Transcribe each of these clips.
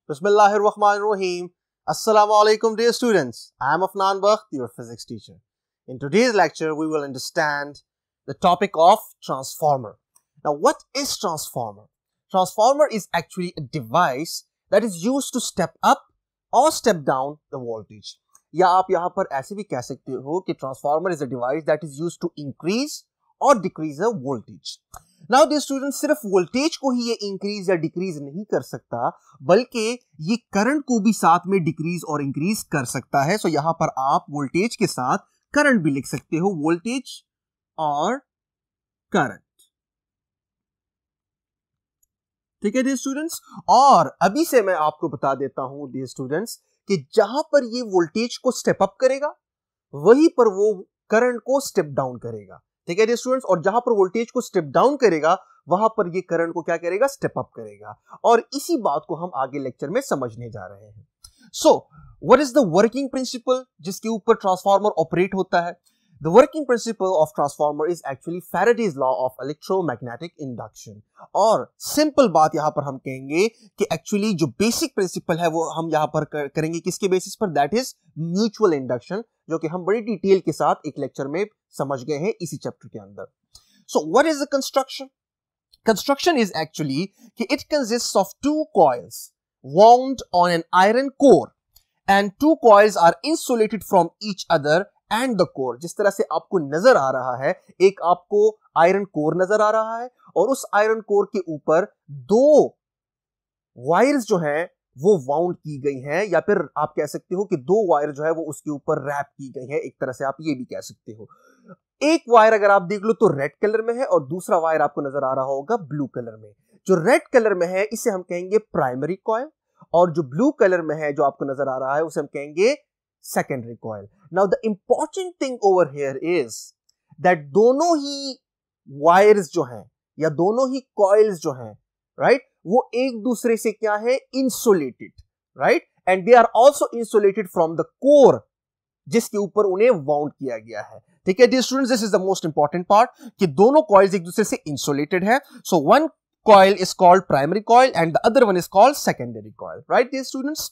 Bismillahirrahmanirrahim. Assalamu alaikum dear students. I am Afnan Bakht, your physics teacher. In today's lecture, we will understand the topic of transformer. Now, what is transformer? Transformer is actually a device that is used to step up or step down the voltage. या आप यहाँ पर ऐसे भी कह सकते हो कि transformer is a device that is used to increase or decrease the voltage. Now dear students, सिर्फ वोल्टेज को ही ये इंक्रीज या डिक्रीज नहीं कर सकता, बल्कि ये करंट को भी साथ में डिक्रीज और इंक्रीज कर सकता है. सो यहां पर आप वोल्टेज के साथ करंट भी लिख सकते हो, वोल्टेज और करंट. ठीक है डियर स्टूडेंट्स. और अभी से मैं आपको बता देता हूं डियर स्टूडेंट्स कि जहां पर ये वोल्टेज को स्टेप अप करेगा वहीं पर वो करंट को स्टेप डाउन करेगा. ठीक है डियर स्टूडेंट्स. और जहां पर वोल्टेज को स्टेप डाउन करेगा वहां पर ये करंट को क्या करेगा, स्टेप अप करेगा. और इसी बात को हम आगे लेक्चर में समझने जा रहे हैं. So what is the working principle जिसके ऊपर ट्रांसफार्मर ऑपरेट होता है? The working principle of transformer is actually Faraday's law of electromagnetic induction. और सिंपल बात यहां पर हम कहेंगे कि एक्चुअली जो बेसिक प्रिंसिपल है वो हम यहां पर करेंगे किसके बेसिस पर? दैट इज म्यूचुअल इंडक्शन, जो कि हम बड़ी डिटेल के साथ एक लेक्चर में समझ गए हैं इसी चैप्टर के अंदर. So what is the construction? Construction is actually कि it consists of two coils wound on an iron core and two coils are insulated from each other and the core. जिस तरह से आपको नजर आ रहा है, एक आपको आयरन कोर नजर आ रहा है और उस आयरन कोर के ऊपर दो वायर्स जो हैं वो वाउंड की गई हैं, या फिर आप कह सकते हो कि दो वायर जो है वो उसके ऊपर रैप की गई है. एक तरह से आप ये भी कह सकते हो. एक वायर अगर आप देख लो तो रेड कलर में है और दूसरा वायर आपको नजर आ रहा होगा ब्लू कलर में. जो रेड कलर में है इसे हम कहेंगे प्राइमरी कॉइल, और जो ब्लू कलर में है जो आपको नजर आ रहा है उसे हम कहेंगे secondary coil. Now the important thing over here is that दोनों ही वायर्स जो हैं या दोनों ही कॉइल्स जो हैं, राइट, वो एक दूसरे से क्या है, insulated, right, and they are also insulated from the core जिसके ऊपर उन्हें वाउंड किया गया है. ठीक है dear students, this is the most important part कि दोनों कॉइल्स एक दूसरे से इंसुलेटेड है. So one coil is called primary coil and the other one is called secondary coil, right dear students?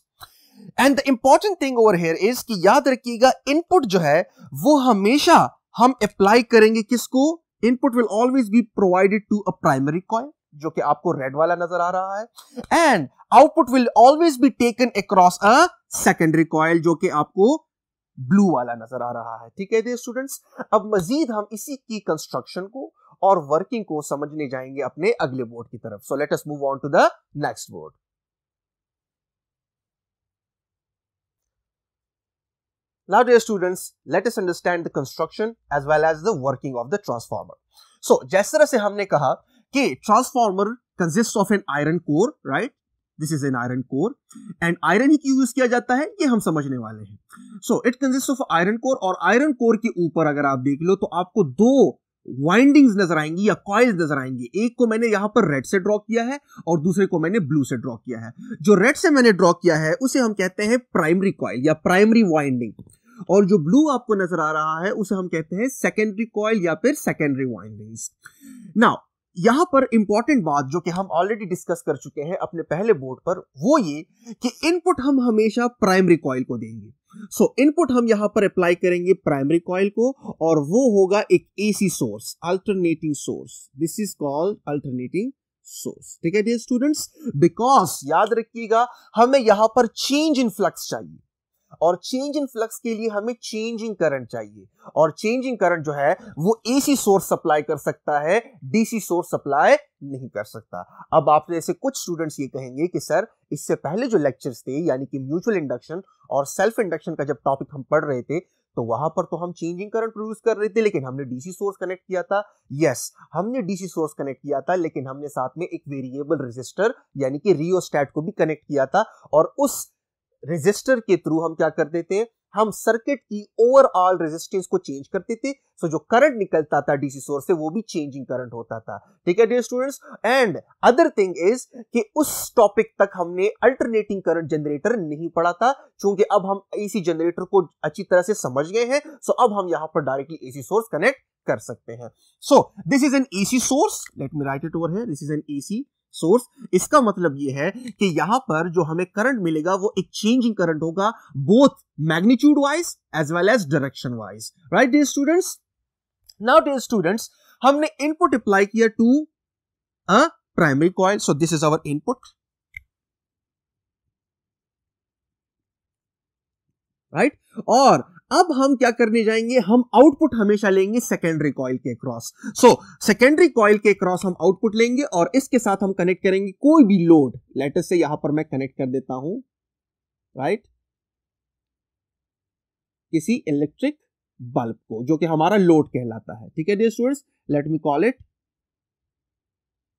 And the important thing over here is कि याद रखिएगा input जो है वो हमेशा हम अप्लाई करेंगे किसको? Input will always be provided to a primary coil, जो कि आपको रेड वाला नजर आ रहा है, and output will always be taken across a secondary coil, जो कि आपको ब्लू वाला नजर आ रहा है. ठीक है डियर स्टूडेंट्स. अब मजीद हम इसी की कंस्ट्रक्शन को और वर्किंग को समझने जाएंगे अपने अगले बोर्ड की तरफ. So let us move on to the next board. Now dear students, let us understand the construction as well as the working of the transformer. So जिस तरह से हमने कहा कि transformer consist of an iron core, right, this is an iron core, and iron ही क्यों use किया जाता है ये हम समझने वाले हैं. So it consist of iron core, और आयरन कोर के ऊपर अगर आप देख लो तो आपको दो वाइंडिंग्स नजर आएंगी या कॉइल्स नजर आएंगी. एक को मैंने यहां पर रेड से ड्रॉ किया है और दूसरे को मैंने ब्लू से ड्रॉ किया है. जो रेड से मैंने ड्रॉ किया है उसे हम कहते हैं प्राइमरी कॉइल या प्राइमरी वाइंडिंग, और जो ब्लू आपको नजर आ रहा है उसे हम कहते हैं सेकेंडरी कॉइल या फिर सेकेंडरी वाइंडिंग्स. नाउ यहां पर इंपॉर्टेंट बात जो कि हम ऑलरेडी डिस्कस कर चुके हैं अपने पहले बोर्ड पर, वो ये कि इनपुट हम हमेशा प्राइमरी कॉइल को देंगे. सो इनपुट हम यहां पर अप्लाई करेंगे प्राइमरी कॉइल को, और वो होगा एक AC source, alternating source. This is called alternating source. ठीक है डियर स्टूडेंट्स, बिकॉज याद रखिएगा हमें यहां पर चेंज इन फ्लक्स चाहिए, और चेंज इन फ्लक्स के लिए हमें चेंजिंग करंट चाहिए, और चेंजिंग करंट जो है वो एसी सोर्स सप्लाई कर सकता है, डीसी सोर्स सप्लाई नहीं कर सकता. अब आप जैसे कुछ स्टूडेंट्स ये कहेंगे कि सर इससे पहले जो लेक्चर्स थे यानी कि म्यूचुअल इंडक्शन और सेल्फ इंडक्शन का जब टॉपिक हम पढ़ रहे थे तो वहां पर तो हम चेंजिंग करंट प्रोड्यूस कर रहे थे लेकिन हमने डीसी सोर्स कनेक्ट किया था. यस, हमने डीसी सोर्स कनेक्ट किया था, लेकिन हमने साथ में एक वेरिएबल रेजिस्टर यानी कि रियोस्टैट को भी कनेक्ट किया था, और उस रेजिस्टर के थ्रू हम क्या करते थे, हम सर्किट की ओवरऑल रेजिस्टेंस को चेंज करते थे. सो जो करंट निकलता था डीसी सोर्स से वो भी चेंजिंग करंट होता था. ठीक है dear students. And other thing is कि उस टॉपिक तक हमने अल्टरनेटिंग करंट जनरेटर नहीं पढ़ा था, क्योंकि अब हम एसी जनरेटर को अच्छी तरह से समझ गए हैं. सो अब हम यहां पर डायरेक्टली एसी सोर्स कनेक्ट कर सकते हैं. सो this is N AC source, late me write it over here. This is N AC source. इसका मतलब ये है कि यहां पर जो हमें करंट मिलेगा वो एक चेंजिंग करंट होगा, both magnitude wise as well as direction wise. Right dear students, now dear students, हमने इनपुट अप्लाई किया to a primary coil, so this is our input, right. और अब हम क्या करने जाएंगे, हम आउटपुट हमेशा लेंगे सेकेंडरी कॉइल के क्रॉस। सो सेकेंडरी कॉइल के क्रॉस हम आउटपुट लेंगे और इसके साथ हम कनेक्ट करेंगे कोई भी लोड। लेट अस से यहां पर मैं कनेक्ट कर देता हूं, राइट, किसी इलेक्ट्रिक बल्ब को, जो कि हमारा लोड कहलाता है। ठीक है dear students, let me call it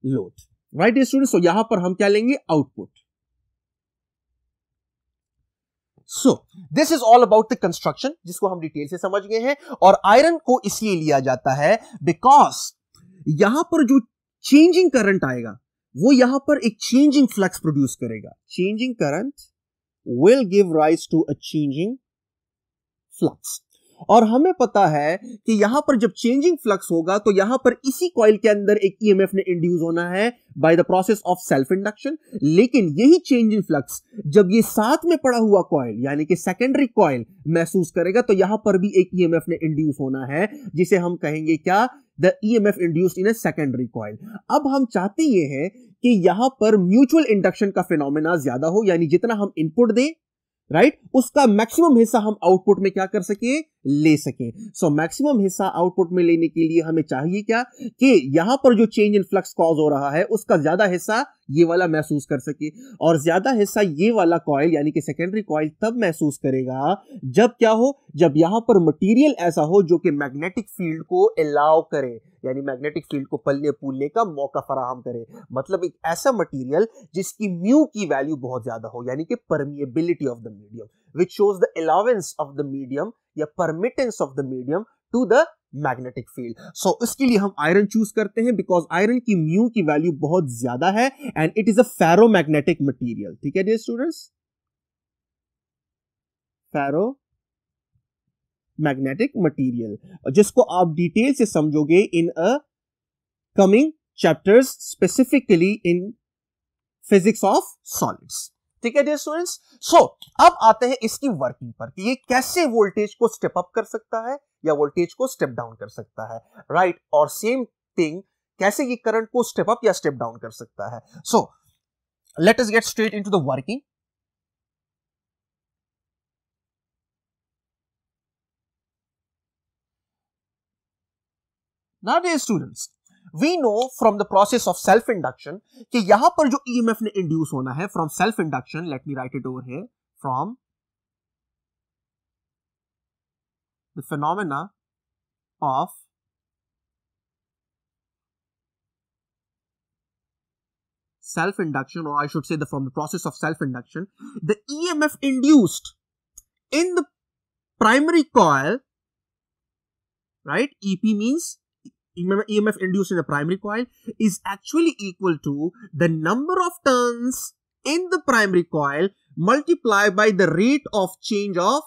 load. Right dear students, तो यहां पर हम क्या लेंगे, output. So this is all about the construction, जिसको हम डिटेल से समझ गए हैं। और आयरन को इसलिए लिया जाता है बिकॉज यहां पर जो चेंजिंग करंट आएगा वो यहां पर एक चेंजिंग फ्लक्स प्रोड्यूस करेगा। Changing current will give rise to a changing flux. और हमें पता है कि यहां पर जब चेंजिंग फ्लक्स होगा तो यहां पर इसी कॉइल के अंदर एक ईएमएफ ने इंड्यूस होना है by the process of self induction. लेकिन यही चेंजिंग फ्लक्स जब ये साथ में पड़ा हुआ कॉइल यानी कि सेकेंडरी कॉइल महसूस करेगा तो यहां पर भी एक ईएमएफ ने इंड्यूस होना है, जिसे हम कहेंगे क्या, the EMF induced in a secondary coil. अब हम चाहते ये हैं कि यहां पर म्यूचुअल इंडक्शन का फिनोमेना ज्यादा हो, यानी जितना हम इनपुट दें, राइट, उसका मैक्सिमम हिस्सा हम आउटपुट में क्या कर सके, ले सके। सो मैक्सिमम हिस्सा आउटपुट में लेने के लिए हमें चाहिए क्या, कि यहां पर जो चेंज इन फ्लक्स कॉज हो रहा है उसका ज्यादा हिस्सा ये वाला महसूस कर सके। और ज्यादा हिस्सा ये वाला कॉइल यानी कि सेकेंडरी कॉइल तब महसूस करेगा जब क्या हो, जब यहां पर मटेरियल ऐसा हो जो कि मैग्नेटिक फील्ड को अलाउ करे, यानी मैग्नेटिक फील्ड को पलने फूलने का मौका फराहम करे। मतलब एक ऐसा मटेरियल जिसकी म्यू की वैल्यू बहुत ज्यादा हो, यानी कि permeability of the medium, which shows the allowance of the medium या permittance of the medium to the magnetic field. So इसके लिए हम आयरन चूज करते हैं बिकॉज आयरन की म्यू की वैल्यू बहुत ज्यादा है and it is a ferromagnetic material. ठीक है डियर स्टूडेंट्स, फेरोमैग्नेटिक मटेरियल, जिसको आप डिटेल से समझोगे in a coming chapters, specifically in physics of solids. ठीक है डियर स्टूडेंट्स, सो अब आते हैं इसकी वर्किंग पर कि ये कैसे वोल्टेज को स्टेप अप कर सकता है या वोल्टेज को स्टेप डाउन कर सकता है, राइट। और सेम थिंग कैसे ये करंट को स्टेप अप या स्टेप डाउन कर सकता है। So let us get straight into the working. Now dear students, we know from the process of self induction कि यहां पर जो EMF ने इंड्यूस होना है from self induction, let me write it over here, from the phenomena of self induction, or I should say from the process of self induction, the EMF induced in the primary coil, right, EP means EMF induced in the primary coil, is actually equal to the number of turns in the primary coil multiplied by the rate of change of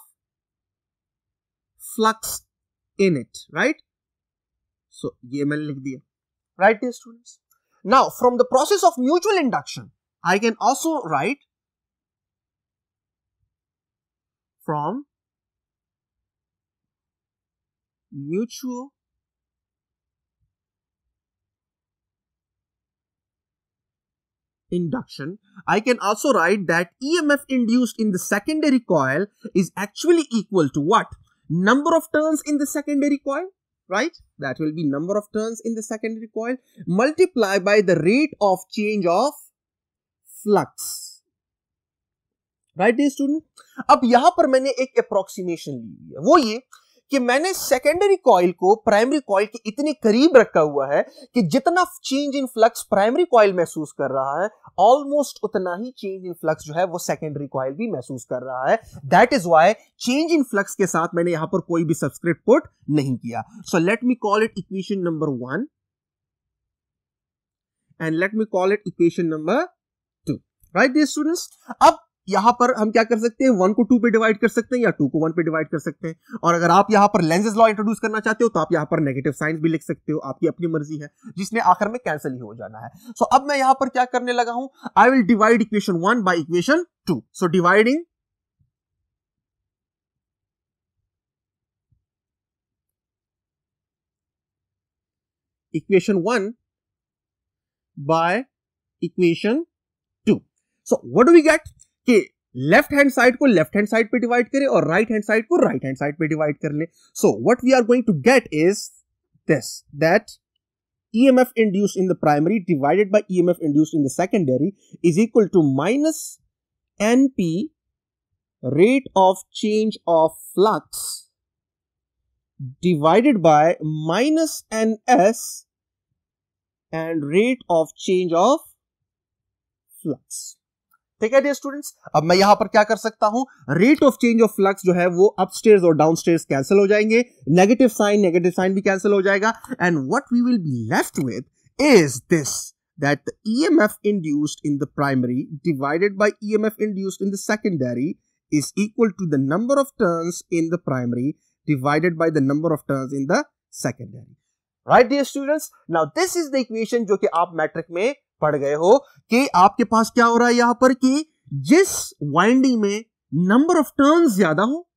flux in it, right? So ये मैंने लिख दिया, right dear students? Now from the process of mutual induction I can also write from mutual induction, I can also write that EMF induced in the secondary coil is actually equal to what? Number of turns in the secondary coil, right? That will be number of turns in the secondary coil multiplied by the rate of change of flux, right dear student? अब यहां पर मैंने एक approximation ली है, वो ये कि मैंने सेकेंडरी कॉइल को प्राइमरी कॉइल के इतने करीब रखा हुआ है कि जितना change in flux primary coil महसूस कर रहा है ऑलमोस्ट उतना ही चेंज इन फ्लक्स जो है वो सेकेंडरी कॉइल भी महसूस कर रहा है। That is why change in flux के साथ मैंने यहां पर कोई भी सबस्क्रिप्ट पुट नहीं किया। So let me call it equation number 1 and let me call it equation number 2, right dear students. अब यहां पर हम क्या कर सकते हैं, 1 को 2 पे डिवाइड कर सकते हैं या 2 को 1 पे डिवाइड कर सकते हैं। और अगर आप यहां पर लेंजेस लॉ इंट्रोड्यूस करना चाहते हो तो आप यहां पर नेगेटिव साइन भी लिख सकते हो, आपकी अपनी मर्जी है, जिसने आखिर में कैंसिल ही हो जाना है। सो अब मैं यहां पर क्या करने लगा हूं, I will divide equation 1 by equation 2। So dividing equation 1 by equation 2। So what do we get कि लेफ्ट हैंड साइड को लेफ्ट हैंड साइड पे डिवाइड करें और राइट हैंड साइड को राइट हैंड साइड पे डिवाइड कर ले। So what we are going to get is this, that EMF induced in the primary divided by EMF induced in the secondary is equal to minus NP, rate of change of flux, divided by minus NS and rate of change of flux। ठीक है dear students, अब मैं यहां पर क्या कर सकता हूं, rate of change of flux जो है वो अपस्टेयर्स और डाउनस्टेयर्स कैंसिल हो जाएंगे, नेगेटिव साइन भी कैंसिल हो जाएगा, and what we will be left with is this, that the EMF induced in the primary divided by EMF induced in the secondary is equal to the number of turns in the primary divided by the number of turns in the secondary। Right dear students, now this is the equation जो कि आप matric में पढ़ गए हो कि आपके पास क्या हो रहा है यहां पर कि जिस वाइंडिंग में नंबर ऑफ टर्न्स ज्यादा हो,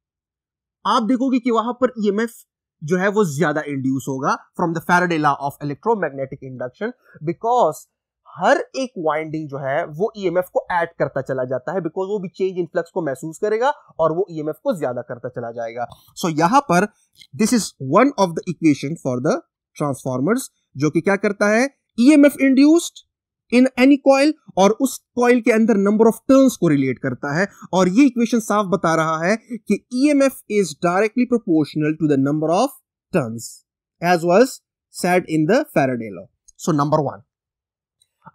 आप देखोगे कि वहां पर EMF जो है वो ज्यादा इंड्यूस होगा from the Faraday law of electromagnetic induction, because हर एक वाइंडिंग जो है वो EMF को ऐड करता चला जाता है, बिकॉज वो भी चेंज इन फ्लक्स को महसूस करेगा और वो EMF को ज्यादा करता चला जाएगा। सो यहां पर this is one of the equation for the transformers, जो कि क्या करता है, EMF induced in any coil और उस कॉइल के अंदर नंबर ऑफ टर्न्स को रिलेट करता है, और ये इक्वेशन साफ बता रहा है कि EMF is directly proportional to the number of turns as was said in the Faraday law. So number 1।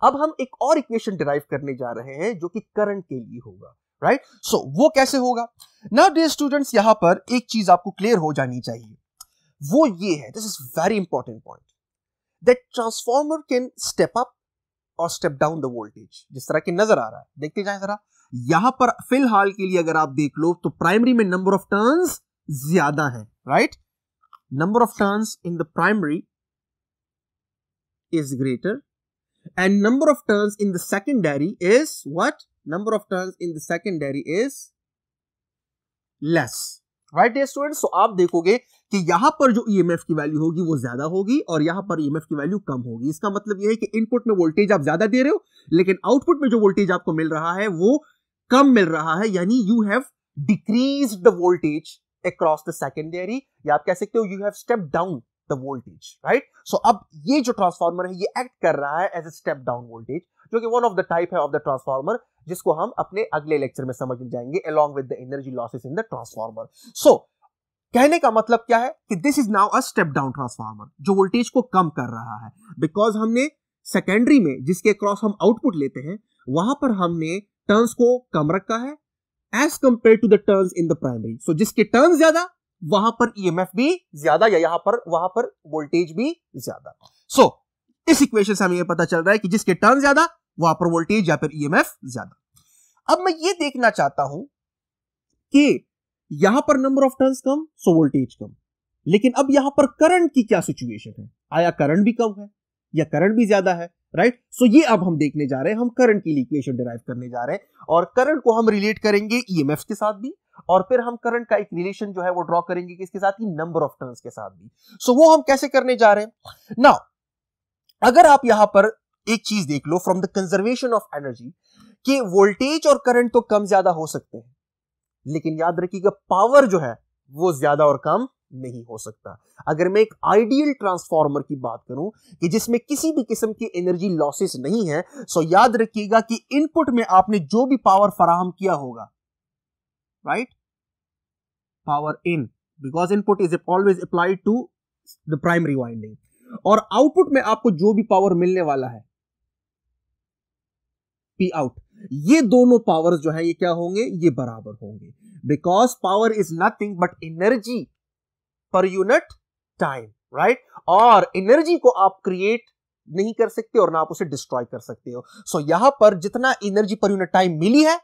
अब हम एक और इक्वेशन डिराइव करने जा रहे हैं जो कि करंट के लिए होगा, राइट। सो वो कैसे होगा, नाउ डियर स्टूडेंट्स यहां पर एक चीज आपको क्लियर हो जानी चाहिए, वो ये है, this is very important point, that transformer can step up और स्टेप डाउन द वोल्टेज, जिस तरह की नजर आ रहा है। देखते जाएं जरा, यहां पर फिलहाल के लिए अगर आप देख लो तो प्राइमरी में नंबर ऑफ टर्न्स ज्यादा है, right. Number of turns in the primary is greater and number of turns in the secondary is what, number of turns in the secondary is less, right dear students. So आप देखोगे कि यहां पर जो EMF की value होगी वो ज्यादा होगी और यहां पर EMF की वैल्यू कम होगी। इसका मतलब यह है कि इनपुट में वोल्टेज आप ज्यादा दे रहे हो, लेकिन आउटपुट में जो वोल्टेज आपको मिल रहा है वो कम मिल रहा है, यानी you have decreased the voltage across the secondary, या आप कह सकते हो you have step down the voltage, right. So अब ये जो ट्रांसफार्मर है ये एक्ट कर रहा है as a step down voltage, जो कि वन ऑफ द टाइप है ऑफ द ट्रांसफार्मर, जिसको हम अपने अगले लेक्चर में समझ जाएंगे along with the energy losses in the transformer। So कहने का मतलब क्या है कि this is now a step down transformer, जो वोल्टेज को कम कर रहा है, बिकॉज हमने सेकेंडरी में जिसके क्रॉस हम आउटपुट लेते हैं वहां पर हमने टर्न्स को कम रखा है as compare to the turns in the primary. So जिसके टर्न्स ज्यादा वहां पर EMF भी ज्यादा, या यहां पर वहां पर वोल्टेज भी ज्यादा। सो इस इक्वेशन से हमें यह पता चल रहा है कि जिसके टर्न ज्यादा वहां पर वोल्टेज या फिर EMF ज्यादा। अब मैं ये देखना चाहता हूं कि यहां पर नंबर ऑफ टर्न्स कम सो वोल्टेज कम, लेकिन अब यहां पर करंट की क्या सिचुएशन है, आया करंट भी कम है या करंट भी ज्यादा है, राइट। सो ये अब हम देखने जा रहे हैं, हम करंट की इक्वेशन डिराइव करने जा रहे हैं और करंट को हम रिलेट करेंगे EMF के साथ भी, और फिर हम करंट का एक रिलेशन जो है वो ड्रॉ करेंगे किसके साथ, ही नंबर ऑफ टर्न्स के साथ भी। सो वो हम कैसे करने जा रहे हैं। नाउ अगर आप यहां पर एक चीज देख लो from the conservation of energy, कि वोल्टेज और करंट तो कम ज्यादा हो सकते हैं, लेकिन याद रखिएगा पावर जो है वो ज्यादा और कम नहीं हो सकता। अगर मैं एक आइडियल ट्रांसफार्मर की बात करूं कि जिसमें किसी भी किस्म की एनर्जी लॉसेस नहीं है, सो याद रखिएगा कि इनपुट में आपने जो भी पावर फराहम किया होगा, right, power in, because input is always applied to the primary winding, और आउटपुट में आपको जो भी पावर मिलने वाला है P आउट, ये दोनों पावर्स जो है ये क्या होंगे, ये बराबर होंगे, because power is nothing but energy per unit time, right. और एनर्जी को आप क्रिएट नहीं कर सकते और ना आप उसे डिस्ट्रॉय कर सकते हो। सो यहां पर जितना एनर्जी पर यूनिट टाइम मिली है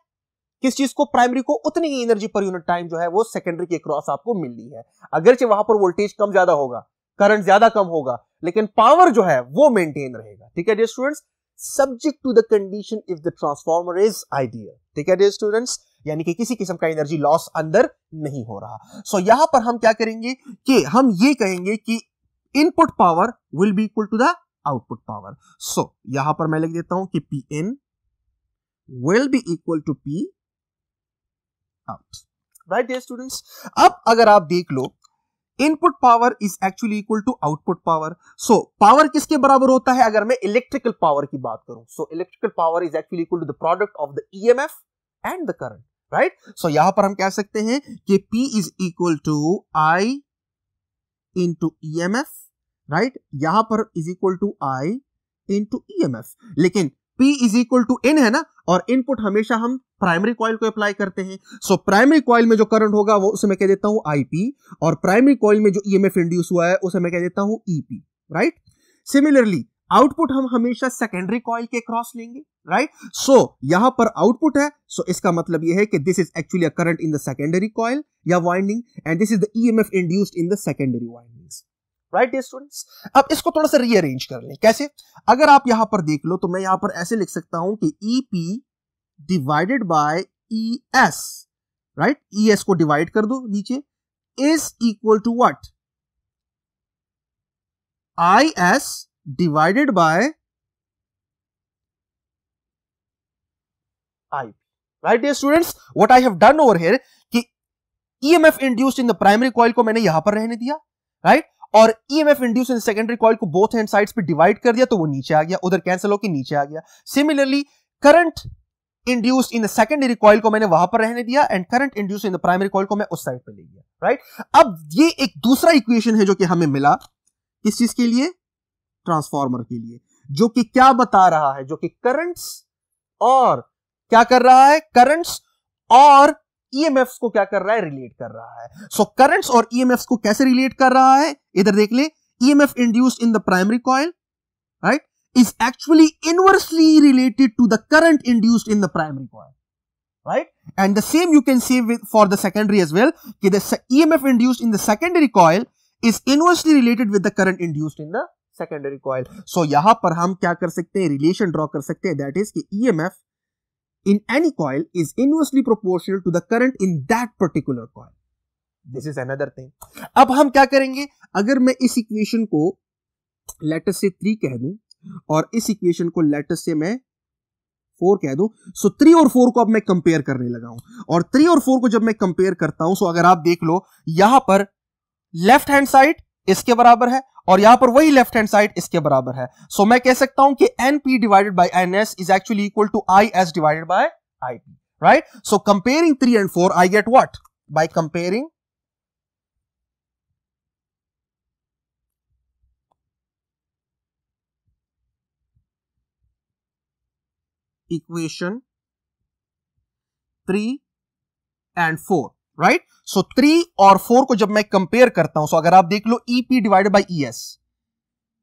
किस चीज को? प्राइमरी को उतनी ही एनर्जी पर यूनिट टाइम जो है वो सेकेंडरी के क्रॉस आपको मिल रही है। अगरचे वहां पर वोल्टेज कम ज्यादा होगा, करंट ज्यादा कम होगा, लेकिन पावर जो है वो मेंटेन रहेगा। ठीक है dear students, subject to the condition if the transformer is ideal. ठीक है डियर स्टूडेंट्स, यानी कि किसी किस्म का एनर्जी लॉस अंदर नहीं हो रहा। सो यहां पर हम क्या करेंगे कि हम ये कहेंगे कि input power will be equal to the output power. So यहां पर मैं लिख देता हूं कि P in will be equal to P out. Right dear students, अब अगर आप देख लो, input power is actually equal to output power. So power किसके बराबर होता है? अगर मैं इलेक्ट्रिकल पावर की बात करूं, so electrical power is actually equal to the product of the EMF and the current. Right, so यहां पर हम कह सकते हैं कि P is equal to I into EMF. Right, यहां पर is equal to I into EMF, लेकिन P is equal to N है ना, और इनपुट हमेशा हम प्राइमरी कॉइल को अप्लाई करते हैं। सो प्राइमरी कॉइल में जो करंट होगा वो उसे मैं कह देता हूं IP, और प्राइमरी कॉइल में जो ईएमएफ इंड्यूस हुआ है उसे मैं कह देता हूं EP। राइट, सिमिलरली आउटपुट हम हमेशा सेकेंडरी कॉइल के क्रॉस लेंगे। राइट, सो यहां पर आउटपुट है, सो इसका मतलब यह है कि this is actually a current in the secondary coil या winding, and this is the EMF induced in the secondary windings. Right dear students, अब इसको थोड़ा सा रीअरेंज कर लें। कैसे? अगर आप यहां पर देख लो तो मैं यहां पर ऐसे लिख सकता हूं कि EP divided by ES, right, ES को डिवाइड कर दो नीचे, is equal to what? IS divided by IP। Right dear students, what I have done over here कि EMF induced in the primary coil को मैंने यहां पर रहने दिया, राइट, और EMF induced in secondary coil को बोथ हैंड साइड्स पे डिवाइड कर दिया, तो वो नीचे आ गया, उधर कैंसिल होकर नीचे आ गया। Similarly current induced in the secondary coil को मैंने वहां पर रहने दिया, and current induced in the primary coil को मैं उस साइड पे ले गया। राइट, अब ये एक दूसरा इक्वेशन है जो कि हमें मिला किस चीज के लिए? ट्रांसफार्मर के लिए, जो कि क्या बता रहा है? जो कि करंट्स और क्या कर रहा है? करंट्स और ईएमएफ्स को क्या कर रहा है? रिलेट कर रहा है। सो करंट्स और ईएमएफ्स को कैसे रिलेट कर रहा है? इधर देख ले, EMF induced in the primary coil, right, is actually inversely related to the current induced in the primary coil, right? And the same you can say for the secondary as well, कि the EMF induced in the secondary coil is inversely related with the current induced in the secondary coil. So यहाँ पर हम क्या कर सकते हैं? relation draw कर सकते हैं, that is कि EMF in any coil is inversely proportional to the current in that particular coil. This is another thing. अब हम क्या करेंगे? अगर मैं इस इक्वेशन को लेटर से 3 कह दूं और इस इक्वेशन को लेटर से मैं 4 कह दूं, सो 3 और 4 को अब मैं कंपेयर करने लगा हूं, और 3 और 4 को जब मैं कंपेयर करता हूं, सो अगर आप देख लो यहां पर लेफ्ट हैंड साइड इसके बराबर है और यहां पर वही लेफ्ट हैंड साइड इसके बराबर है। सो मैं कह सकता हूं कि NP divided by NS is actually equal to IS divided by IP, right? So comparing 3 and 4 I get what? By comparing equation 3 and 4, right? So 3 और 4 को जब मैं कंपेयर करता हूं, सो अगर आप देख लो EP divided by ES,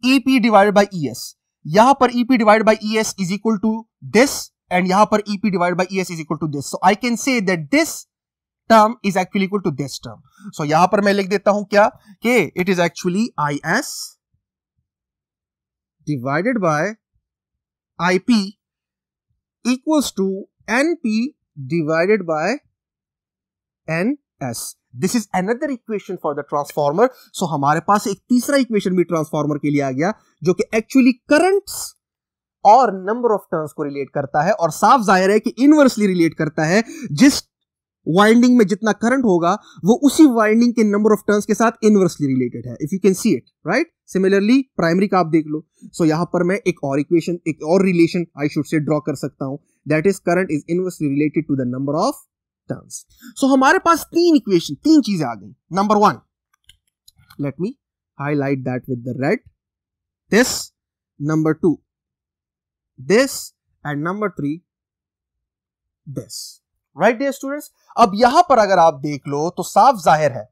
EP divided by ES, यहां पर EP divided by ES is equal to this, and यहां पर EP divided by ES is equal to this. So I can say that this term is actually equal to this term. So यहां पर मैं लिख देता हूं क्या? कि it is actually IS divided by IP equals to NP divided by NS. This is another equation for the transformer. So हमारे पास एक तीसरा इक्वेशन भी ट्रांसफार्मर के लिए आ गया, जो कि एक्चुअली करंट्स और नंबर ऑफ टर्न्स को रिलेट करता है, और साफ जाहिर है कि इनवर्सली रिलेट करता है। जिस वाइंडिंग में जितना करंट होगा वो उसी वाइंडिंग के नंबर ऑफ टर्न्स के साथ इनवर्सली रिलेटेड है, if you can see it, right? Similarly primary का आप देख लो, सो यहां पर मैं एक और इक्वेशन, एक और relation I should say draw कर सकता हूं, that is current is inversely related to the number of turns. So हमारे पास 3 इक्वेशन, 3 चीजें आ गई। Number 1, let me highlight that with the red, this, number 2 this, and number 3 this, right dear students? अब यहां पर अगर आप देख लो तो साफ जाहिर है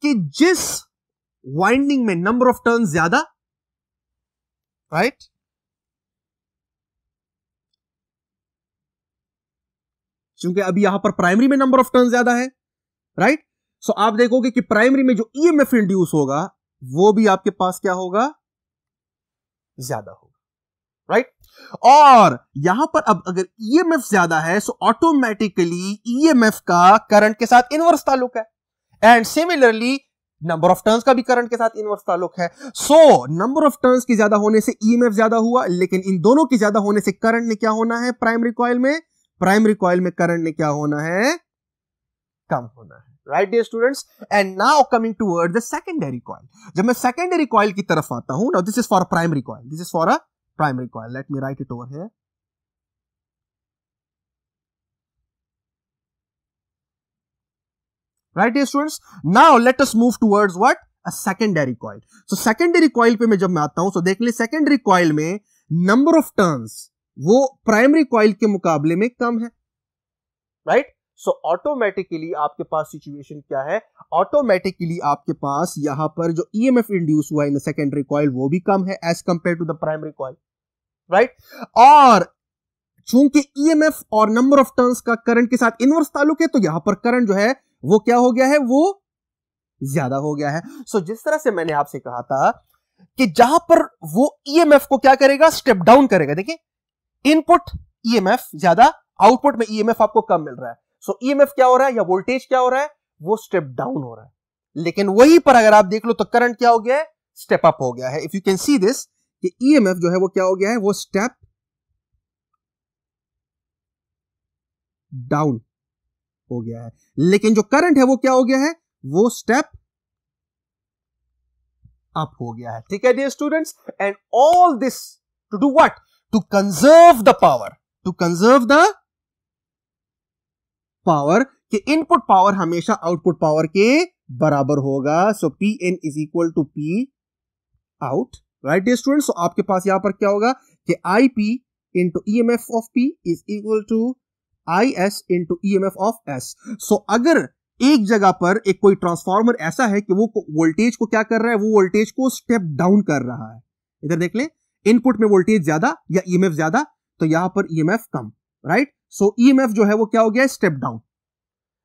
कि जिस वाइंडिंग में नंबर ऑफ टर्न्स ज्यादा, राइट, क्योंकि अभी यहां पर प्राइमरी में नंबर ऑफ टर्न्स ज्यादा है, राइट। सो आप देखोगे कि प्राइमरी में जो ईएमएफ इंड्यूस होगा वो भी आपके पास क्या होगा, ज्यादा होगा, राइट। और यहां पर अब अगर ईएमएफ ज्यादा है सो ऑटोमेटिकली ईएमएफ का करंट के साथ इनवर्स ताल्लुक है, and similarly number of turns का भी करंट के साथ इनवर्स ताल्लुक है। सो नंबर ऑफ टर्न्स की ज्यादा होने से ईएमएफ ज्यादा हुआ, लेकिन इन दोनों की ज्यादा होने से करंट ने क्या होना है, प्राइमरी कॉइल में करंट ने क्या होना है, कम होना है, right dear students. And now coming toward the secondary coil, जब मैं सेकेंडरी कॉइल की तरफ आता हूं, now this is for a primary coil, this is for a primary coil, let me write it over here. Right, dear students? Now let us move towards what? A secondary coil. So secondary coil पे मैं जब मैं आता हूं, so देख ले secondary coil में number of turns वो primary coil के मुकाबले में कम है, right? So automatically आपके पास situation क्या है? Automatically आपके पास यहां पर जो EMF induce हुआ in the secondary coil वो भी कम है as compared to the primary coil, right? और चूंकि EMF और number of turns का करंट के साथ इनवर्स ताल्लुक है, तो यहां पर करंट जो है वो क्या हो गया है, वो ज्यादा हो गया है। सो जिस तरह से मैंने आपसे कहा था कि जहां पर वो ईएमएफ को क्या करेगा, स्टेप डाउन करेगा। देखिए इनपुट ईएमएफ ज्यादा, आउटपुट में ईएमएफ आपको कम मिल रहा है। सो ईएमएफ क्या हो रहा है या वोल्टेज क्या हो रहा है, वो स्टेप डाउन हो रहा है। लेकिन वहीं पर अगर आप देख लो तो करंट क्या हो गया है, स्टेप अप हो गया है। If you can see this कि ईएमएफ जो है वो क्या हो गया है, वो स्टेप डाउन हो गया है, लेकिन जो करंट है वो क्या हो गया है, वो स्टेप अप हो गया है। ठीक है dear students, and all this to do what, to conserve the power, to conserve the power कि इनपुट पावर हमेशा आउटपुट पावर के बराबर होगा। So P in is equal to P out, right dear students. So आपके पास यहां पर क्या होगा कि I P into E M F of P is equal to I S into E M F of S. So अगर एक जगह पर एक कोई ट्रांसफार्मर ऐसा है कि वो वोल्टेज को क्या कर रहा है, वो वोल्टेज को स्टेप डाउन कर रहा है, इधर देख ले इनपुट में वोल्टेज ज्यादा या ईएमएफ ज्यादा, तो यहां पर ईएमएफ कम, राइट। सो ईएमएफ जो है वो क्या हो गया, स्टेप डाउन।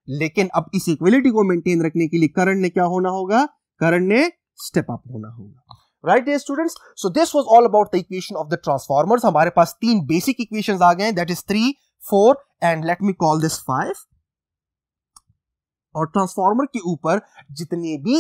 लेकिन अब इस इक्वलिटी को मेंटेन रखने के लिए करंट ने क्या होना होगा, करंट ने स्टेप अप होना होगा, right dear students. So this was all about the equation of the transformers. हमारे पास तीन बेसिक इक्वेशंस आ गए हैं, that is 3, 4 and let me call this 5। और ट्रांसफार्मर के ऊपर जितने भी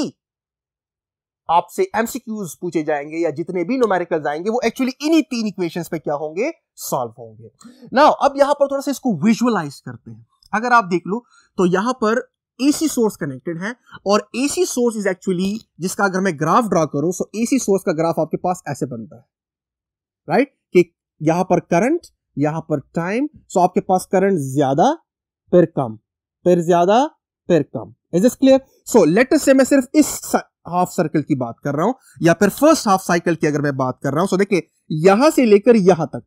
आपसे एमसीक्यूज पूछे जाएंगे या जितने भी न्यूमेरिकल्स आएंगे वो एक्चुअली इन्हीं तीन इक्वेशंस पे क्या होंगे, सॉल्व होंगे। नाउ अब यहां पर थोड़ा सा इसको विजुअलाइज करते हैं। अगर आप देख लो तो यहां पर एसी सोर्स कनेक्टेड है और एसी सोर्स इज एक्चुअली, जिसका अगर मैं ग्राफ ड्रा करूं सो एसी सोर्स का ग्राफ आपके पास ऐसे बनता है, राइट, कि यहां पर करंट, यहां पर टाइम। सो आपके पास करंट ज्यादा फिर कम, फिर ज्यादा फिर कम। Is this clear? So let us say मैं सिर्फ इस हाफ सर्कल की बात कर रहा हूं या फिर फर्स्ट हाफ साइकिल की अगर मैं बात कर रहा हूं, सो देखिए यहां से लेकर यहां तक,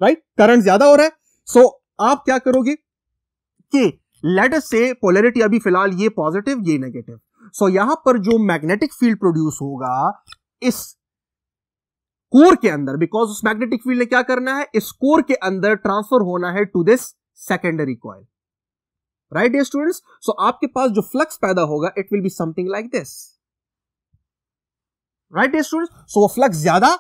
राइट, करंट ज्यादा हो रहा है। सो आप क्या करोगे कि लेट अस से पोलैरिटी अभी फिलहाल ये पॉजिटिव ये नेगेटिव, सो यहां पर जो मैग्नेटिक फील्ड प्रोड्यूस होगा इस कोर के अंदर, बिकॉज उस मैग्नेटिक फील्ड ने क्या करना है, इस कोर के अंदर ट्रांसफर होना है to this secondary coil, right dear students. So आपके पास जो फ्लक्स पैदा होगा it will be something like this, right dear students. So वो फ्लक्स ज्यादा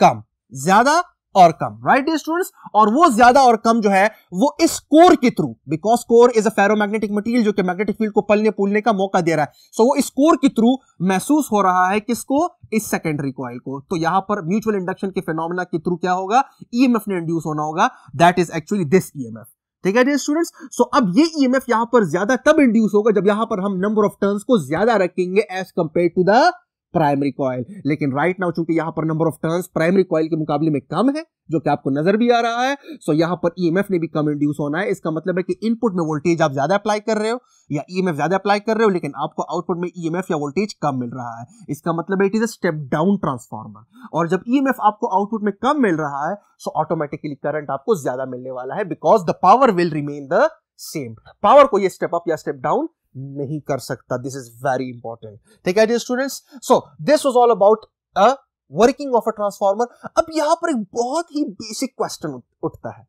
कम, ज्यादा और कम, राइट डियर स्टूडेंट्स। और वो ज्यादा और कम जो है वो इस कोर के through, because core is a ferromagnetic material जो कि मैग्नेटिक फील्ड को पलने पुलने का मौका दे रहा है, सो वो इस कोर के थ्रू महसूस हो रहा है किसको, इस सेकेंडरी कॉइल को। तो यहां पर म्यूचुअल इंडक्शन के फिनोमेना के थ्रू क्या होगा, ईएमएफ ने इंड्यूस होना होगा, that is actually this EMF. ठीक है डियर स्टूडेंट्स। सो अब ये ईएमएफ यहां पर ज्यादा तब इंड्यूस होगा जब यहां पर हम नंबर ऑफ टर्न्स को ज्यादा रखेंगे as compare to the primary coil. लेकिन राइट नाउ चूंकि यहां पर number of turns primary coil के मुकाबले में कम है, जो कि आपको नजर भी आ रहा है, सो यहां पर ईएमएफ ने भी कम इंड्यूस होना है। इसका मतलब है कि इनपुट में वोल्टेज आप ज्यादा अप्लाई कर रहे हो या ईएमएफ ज्यादा अप्लाई कर रहे हो, लेकिन आपको आउटपुट में ईएमएफ या वोल्टेज कम मिल रहा है। इसका मतलब है it is a step down transformer. और जब ईएमएफ आपको आउटपुट में कम मिल रहा है सो ऑटोमेटिकली करंट आपको ज्यादा मिलने वाला है, because the power will remain the same. Power को ये स्टेप अप या स्टेप डाउन नहीं कर सकता। This is very important. ठीक है dear students. So this was all about a working of a transformer. अब यहां पर एक बहुत ही बेसिक क्वेश्चन उठता है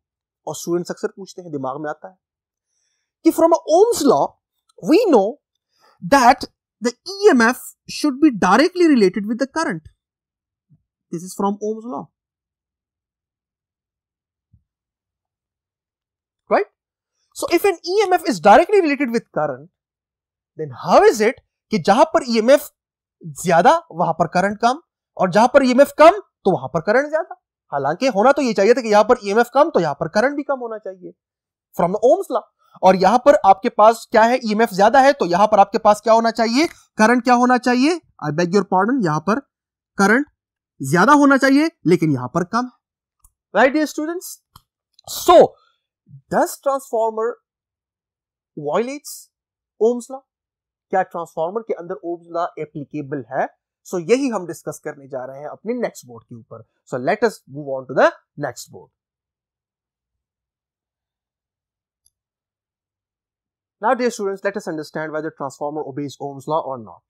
और स्टूडेंट्स अक्सर पूछते हैं, दिमाग में आता है कि from Ohm's law we know that the EMF should be directly related with the current. This is from Ohm's law. Right? So if an EMF is directly related with current, then how is it कि जहां पर EMF ज्यादा वहां पर current कम, और जहां पर EMF कम तो वहां पर करंट ज्यादा? हालांकि होना तो ये चाहिए था कि यहां पर EMF कम तो यहां पर करंट भी कम होना चाहिए फ्रॉम द ओम्स लॉ। और यहां पर आपके पास क्या है, EMF ज्यादा है, तो यहां पर आपके पास क्या होना चाहिए, करंट क्या होना चाहिए, आई बेग योर पार्डन, यहां पर करंट ज्यादा होना चाहिए लेकिन यहां पर कम। Right dear students? So does transformer violates Ohm's law? क्या ट्रांसफॉर्मर के अंदर ओम्स लॉ एप्लीकेबल है? सो यही हम डिस्कस करने जा रहे हैं अपने नेक्स्ट बोर्ड के ऊपर। So let us move on to the next board. Now, dear students, let us understand whether transformer obeys Ohm's law or not.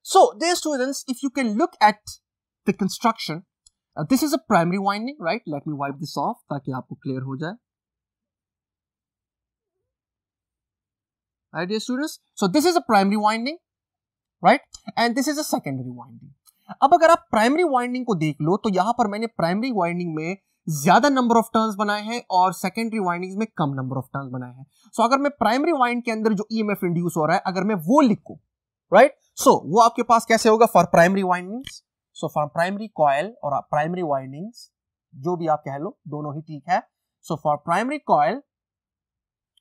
So, dear students, if you can look at the construction, this is a primary winding, right? Let me wipe this off ताकि आपको clear हो जाए. Right, dear students? So, this is a primary winding, right? And this is a secondary winding. अब अगर आप primary winding को देख लो तो यहां पर मैंने primary winding में ज्यादा नंबर ऑफ टर्न्स बनाए हैं और सेकेंडरी वाइंडिंग्स में कम नंबर ऑफ टर्न्स बनाए हैं। सो अगर मैं प्राइमरी वाइंड के अंदर जो EMF इंड्यूस हो रहा है अगर मैं वो लिखूं, राइट, सो वो आपके पास कैसे होगा for primary windings? So for primary coil और प्राइमरी वाइंडिंग्स जो भी आप कह लो, दोनों ही ठीक है। So for primary coil,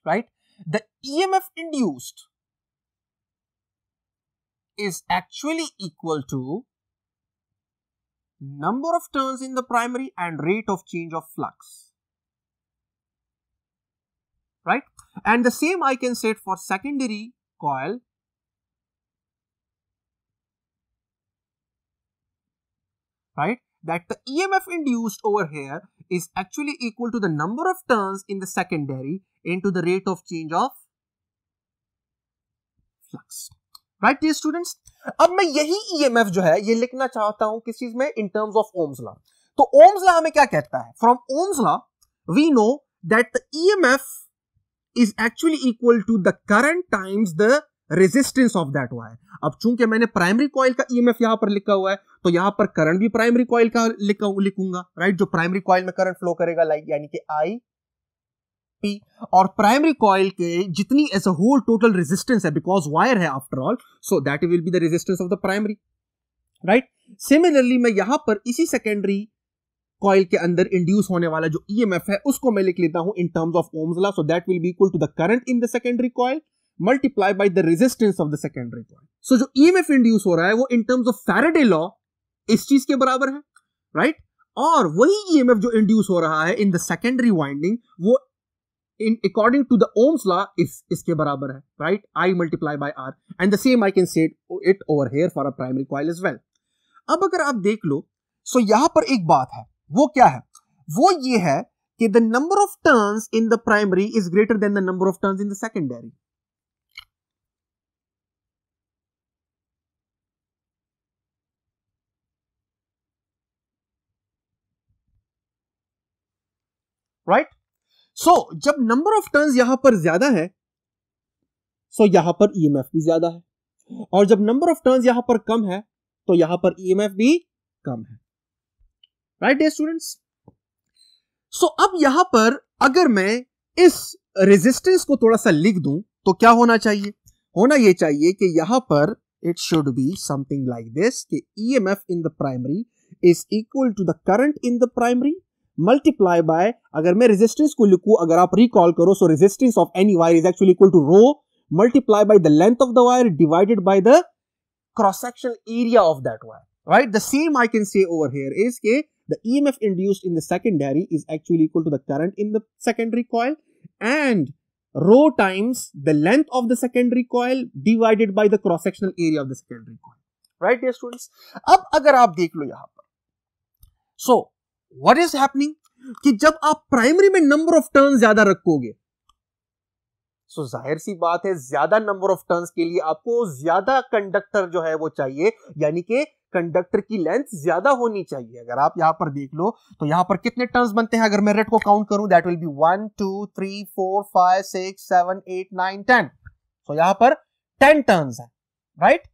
right, the EMF induced is actually equal to number of turns in the primary and rate of change of flux, right? And the same I can say for secondary coil, right, that the EMF induced over here is actually equal to the number of turns in the secondary into the rate of change of flux. Right dear students? अब मैं यही EMF जो है ये लिखना चाहता हूं किस चीज में, in terms of Ohm's law. तो ओम्स लॉ हमें क्या कहता है? From Ohm's law we know that the EMF is actually equal to the current times the resistance of that wire. अब चूंकि मैंने प्राइमरी कॉइल का EMF यहां पर लिखा हुआ है तो यहां पर करंट भी प्राइमरी कॉइल का लिखूंगा, राइट, जो प्राइमरी कॉइल में करंट फ्लो करेगा, लाइक यानी कि I P, और प्राइमरी कॉइल के जितनी as a whole total resistance है, बिकॉज वायर है after all, so that will be the resistance of the primary, right. Similarly मैं यहां पर इसी सेकेंडरी कॉइल के अंदर इंड्यूस होने वाला जो EMF है उसको मैं लिख लेता हूं in terms of Ohm's law. So that will be equal to the current in the secondary coil multiply by the resistance of the secondary coil. So जो EMF इंड्यूस हो रहा है वो in terms of Faraday law इस चीज के बराबर है, राइट, और वही EMF जो इंड्यूस हो रहा है इन द सेकेंडरी वाइंडिंग वो in according to the Ohm's law is इसके बराबर है, right, I multiply by R, and the same I can say it over here for a primary coil as well. अब अगर आप देख लो, सो यहां पर एक बात है, वो क्या है? वो ये है कि the number of turns in the primary is greater than the number of turns in the secondary. Right? सो जब नंबर ऑफ टर्न्स यहां पर ज्यादा है, सो यहां पर EMF भी ज्यादा है, और जब नंबर ऑफ टर्न्स यहां पर कम है तो यहां पर EMF भी कम है, राइट डियर स्टूडेंट्स? सो अब यहां पर अगर मैं इस रेजिस्टेंस को थोड़ा सा लिख दूं तो क्या होना चाहिए? होना यह चाहिए कि यहां पर it should be something like this कि EMF in the primary is equal to the current in the primary multiply by, अगर मैं रेजिस्टेंस को लिखूं, अगर आप रिकॉल करो, so resistance of any wire is actually equal to rho multiply by the length of the wire divided by the cross sectional area of that wire, right. The same I can say over here is के the EMF induced in the secondary is actually equal to the current in the secondary coil and rho times the length of the secondary coil divided by the cross sectional area of the secondary coil, right dear students? अब अगर आप देख लो यहां पर, सो What is happening कि जब आप primary में नंबर ऑफ टर्न्स ज्यादा रखोगे, सो जाहिर सी बात है ज्यादा नंबर ऑफ टर्न्स के लिए आपको ज्यादा कंडक्टर जो है वो चाहिए, यानी कि कंडक्टर की लेंथ ज्यादा होनी चाहिए। अगर आप यहां पर देख लो तो यहां पर कितने टर्न्स बनते हैं, अगर मैं रेड को काउंट करूं दैट विल बी 1 2 3 4 5 6 7 8 9 10। सो यहां पर 10 टर्न्स है, right.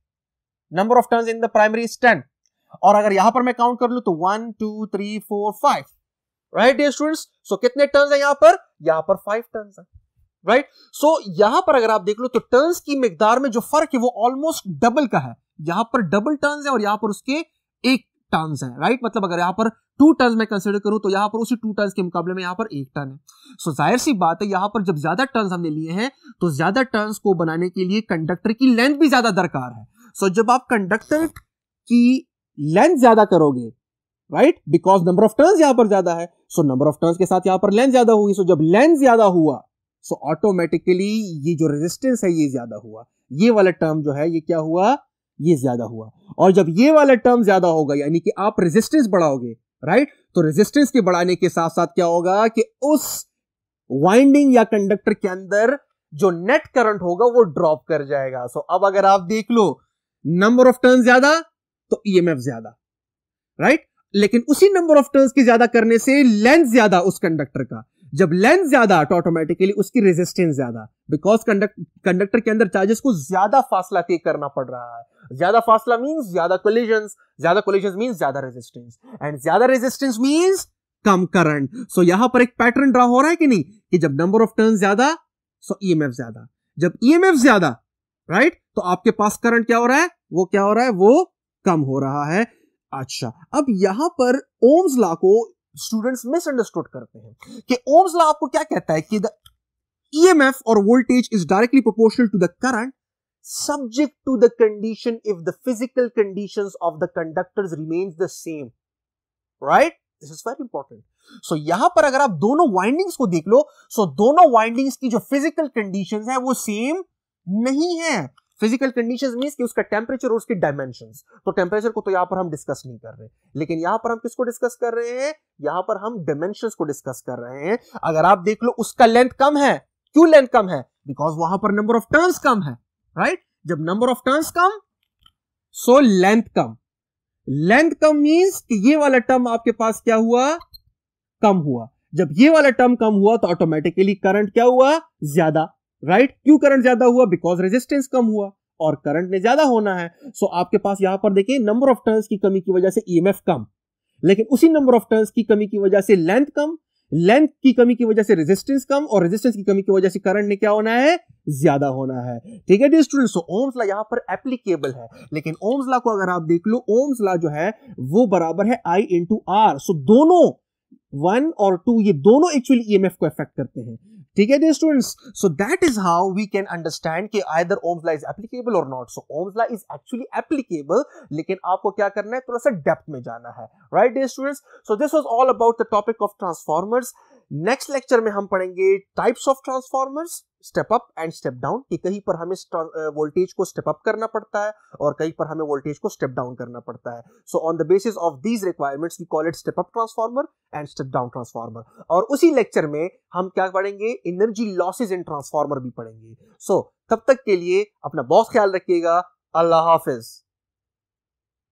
Number of turns in the primary is 10। और अगर यहां पर मैं काउंट कर लूं तो 1 2 3 4 5, राइट डियर स्टूडेंट्स। सो कितने टर्न्स है यहां पर 5 टर्न्स है, राइट। सो यहां पर अगर आप देख लो तो टर्न्स की मिकदार में जो फर्क है वो ऑलमोस्ट डबल का है। यहां पर डबल टर्न्स है और यहां पर उसके 1 टर्न्स है, राइट। मतलब अगर यहां पर 2 टर्न्स मैं कंसीडर करूं तो यहां पर उसी 2 टर्न्स के मुकाबले में यहां पर 1 टर्न है। सो जाहिर सी बात है यहां पर जब ज्यादा टर्न्स हमने लिए हैं तो ज्यादा टर्न्स को बनाने के लिए कंडक्टर की लेंथ भी ज्यादा दरकार है। सो जब आप कंडक्टर की लेंथ ज्यादा करोगे, right, because number of turns यहां पर ज्यादा है, सो नंबर ऑफ टर्न्स के साथ यहां पर लेंथ ज्यादा हुई। सो जब लेंथ ज्यादा हुआ सो ऑटोमेटिकली ये जो रेजिस्टेंस है ये ज्यादा हुआ। ये वाला टर्म जो है ये क्या हुआ, ये ज्यादा हुआ। और जब ये वाला टर्म ज्यादा होगा यानी कि आप रेजिस्टेंस बढ़ाओगे, राइट, तो रेजिस्टेंस के बढ़ाने के साथ साथ क्या होगा कि उस वाइंडिंग या कंडक्टर के अंदर जो नेट करंट होगा वो ड्रॉप कर जाएगा। सो अब अगर आप देख लो नंबर ऑफ टर्न ज्यादा तो ईएमएफ ज्यादा, राइट। लेकिन उसी नंबर ऑफ टर्न्स की ज्यादा करने से लेंथ ज्यादा उस कंडक्टर का। जब लेंथ ज्यादा तो ऑटोमेटिकली उसकी रेजिस्टेंस ज्यादा, बिकॉज कंडक्टर के अंदर चार्जेस को ज्यादा फासला तय करना पड़ रहा है। ज्यादा फासला मींस ज्यादा कोलिजन्स मींस ज्यादा रेजिस्टेंस, एंड ज्यादा रेजिस्टेंस मींस कम करंट। सो यहां पर एक पैटर्न ड्रा हो रहा है कि नहीं, कि जब नंबर ऑफ टर्न ज्यादा सो ईएमएफ ज्यादा, जब ईएमएफ ज्यादा, राइट, तो आपके पास करंट क्या हो रहा है, वो क्या हो रहा है, वो कम हो रहा है। अच्छा, अब यहां पर ओम्स लॉ को स्टूडेंट्स मिसअंडरस्टूड करते हैं कि ओम्स लॉ आपको क्या कहता है कि द ईएमएफ और voltage is directly proportional to the current subject to the condition if the physical conditions of the conductors remains the same, right? This is very important. So यहां पर अगर आप दोनों वाइंडिंग्स को देख लो, so दोनों windings की जो फिजिकल कंडीशंस है वो सेम नहीं है। फिजिकल कंडीशंस मींस कि उसका टेम्परेचर और उसके डायमेंशंस। तो टेम्परेचर को तो यहां पर हम डिस्कस नहीं कर रहे, लेकिन यहां पर हम किसको डिस्कस कर रहे हैं, यहां पर हम डायमेंशंस को डिस्कस कर रहे हैं। अगर आप देख लो उसका लेंथ कम है, क्यों लेंथ कम है, बिकॉज वहां पर नंबर ऑफ टर्न्स कम है, राइट। जब नंबर ऑफ टर्न्स कम सो लेंथ कम। लेंथ कम मींस कि ये वाला टर्म आपके पास क्या हुआ, कम हुआ। जब ये वाला टर्म कम हुआ तो ऑटोमेटिकली करंट क्या हुआ, ज्यादा, राइट। क्यों करंट ज्यादा हुआ, बिकॉज रेजिस्टेंस कम हुआ और करंट ने ज्यादा होना है। सो आपके पास यहां पर देखिए नंबर ऑफ टर्न्स की कमी की वजह से ईएमएफ कम, लेकिन उसी नंबर ऑफ टर्न्स की कमी की वजह से लेंथ कम, लेंथ की कमी की वजह से रेजिस्टेंस कम, और रेजिस्टेंस की कमी की वजह से करंट ने क्या होना है, ज्यादा होना है। ठीक है डियर स्टूडेंट्स, सो ओम्स लॉ यहां पर एप्लीकेबल है, लेकिन ओम्स लॉ को अगर आप देख लो, ओम्स लॉ जो है वो बराबर है I इंटू आर। सो दोनों 1 और 2 ये दोनों एक्चुअली ईएमएफ को अफेक्ट करते हैं। ठीक है dear students, so that is how we can understand कि either Ohm's law is applicable और not. So Ohm's law is actually applicable, लेकिन आपको क्या करना है, थोड़ा सा डेप्थ में जाना है, right dear students. So this was all about the topic of transformers. Next lecture में हम पढ़ेंगे types of transformers, step up and step down, कि कहीं पर हमें वोल्टेज को स्टेप अप करना पड़ता है और कहीं पर हमें वोल्टेज को स्टेप डाउन करना पड़ता है। So on the basis of these requirements we call it step up transformer and step down transformer. और उसी लेक्चर में हम क्या पढ़ेंगे, एनर्जी लॉसेज इन ट्रांसफॉर्मर भी पढ़ेंगे। सो तब तक के लिए अपना बहुत ख्याल रखिएगा। अल्लाह हाफिज।